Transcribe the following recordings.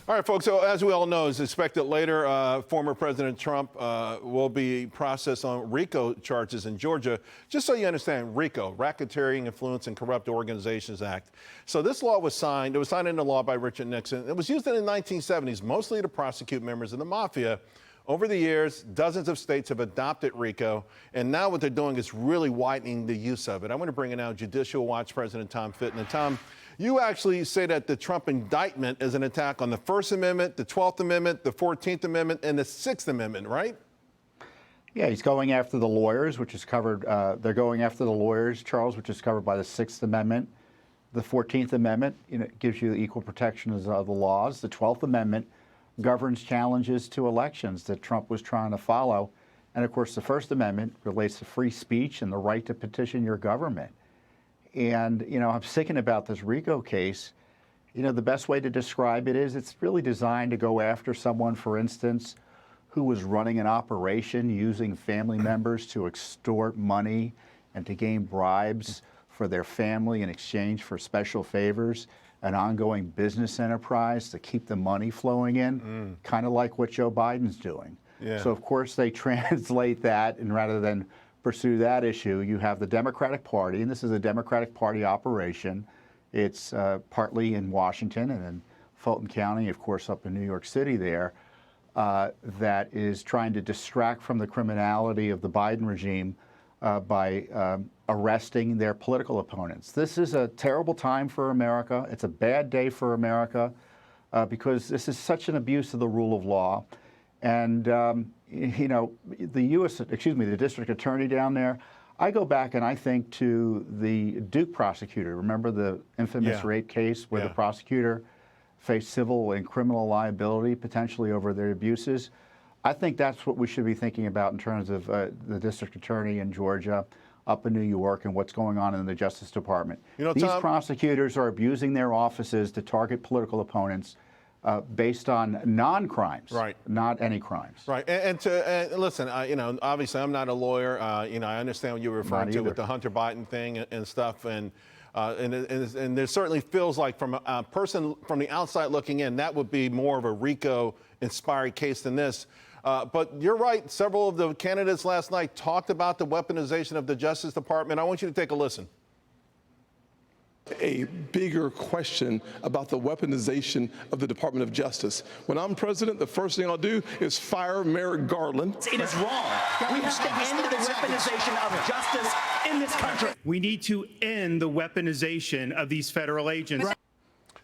All right, folks, so as we all know, as expected later, former President Trump will be processed on RICO charges in Georgia. Just so you understand, RICO, Racketeering, Influence, and Corrupt Organizations Act. So this law was signed. It was signed into law by Richard Nixon. It was used in the 1970s, mostly to prosecute members of the mafia. Over the years, dozens of states have adopted RICO, and now what they're doing is really widening the use of it. I want to bring in now Judicial Watch President Tom Fitton. And Tom, you actually say that the Trump indictment is an attack on the First Amendment, the 12th Amendment, the 14th Amendment, and the 6th Amendment, right? Yeah, he's going after the lawyers, which is covered. They're going after the lawyers, Charles, which is covered by the 6th Amendment. The 14th Amendment, gives you equal protection of the laws. The 12th Amendment governs challenges to elections that Trump was trying to follow. And of course, the First Amendment relates to free speech and the right to petition your government. And, I'm thinking about this RICO case. The best way to describe it is it's really designed to go after someone, for instance, who was running an operation using family members to extort money and to gain bribes for their family in exchange for special favors, an ongoing business enterprise to keep the money flowing in, kind of like what Joe Biden's doing. Yeah. So, of course, they translate that, and rather than pursue that issue, you have the Democratic Party, and this is a Democratic Party operation. It's partly in Washington and in Fulton County, of course, up in New York City there, that is trying to distract from the criminality of the Biden regime by arresting their political opponents. This is a terrible time for America. It's a bad day for America because this is such an abuse of the rule of law. And, the district attorney down there, I go back and I think to the Duke prosecutor. Remember the infamous rape case where the prosecutor faced civil and criminal liability potentially over their abuses? I think that's what we should be thinking about in terms of the district attorney in Georgia, up in New York, and what's going on in the Justice Department. These prosecutors are abusing their offices to target political opponents based on non-crimes, not any crimes. Right. And listen, obviously I'm not a lawyer. I understand what you're referring to with the Hunter Biden thing and stuff. And there certainly feels like from a person from the outside looking in, that would be more of a RICO-inspired case than this. But you're right. Several of the candidates last night talked about the weaponization of the Justice Department. I want you to take a listen. A bigger question about the weaponization of the Department of Justice. When I'm president, the first thing I'll do is fire Merrick Garland. It is wrong. We have to end the weaponization of justice in this country. We need to end the weaponization of these federal agents.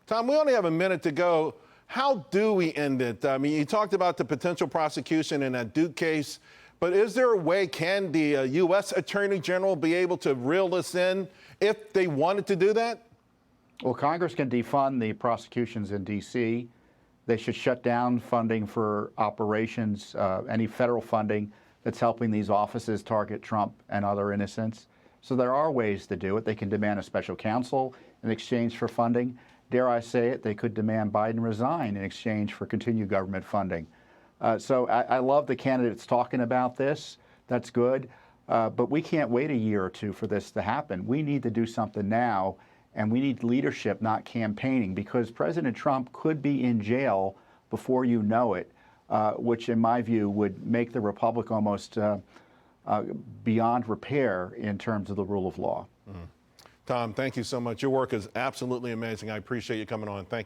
Tom, we only have a minute to go. How do we end it? I mean, you talked about the potential prosecution in that Duke case, but is there a way, can the U.S. Attorney General be able to reel this in if they wanted to do that? Well, Congress can defund the prosecutions in D.C. They should shut down funding for operations, any federal funding that's helping these offices target Trump and other innocents. So there are ways to do it. They can demand a special counsel in exchange for funding. Dare I say it, they could demand Biden resign in exchange for continued government funding. So I love the candidates talking about this. That's good. But we can't wait a year or two for this to happen. We need to do something now, and we need leadership, not campaigning, because President Trump could be in jail before you know it, which in my view would make the republic almost beyond repair in terms of the rule of law. Tom, thank you so much. Your work is absolutely amazing. I appreciate you coming on. Thank you.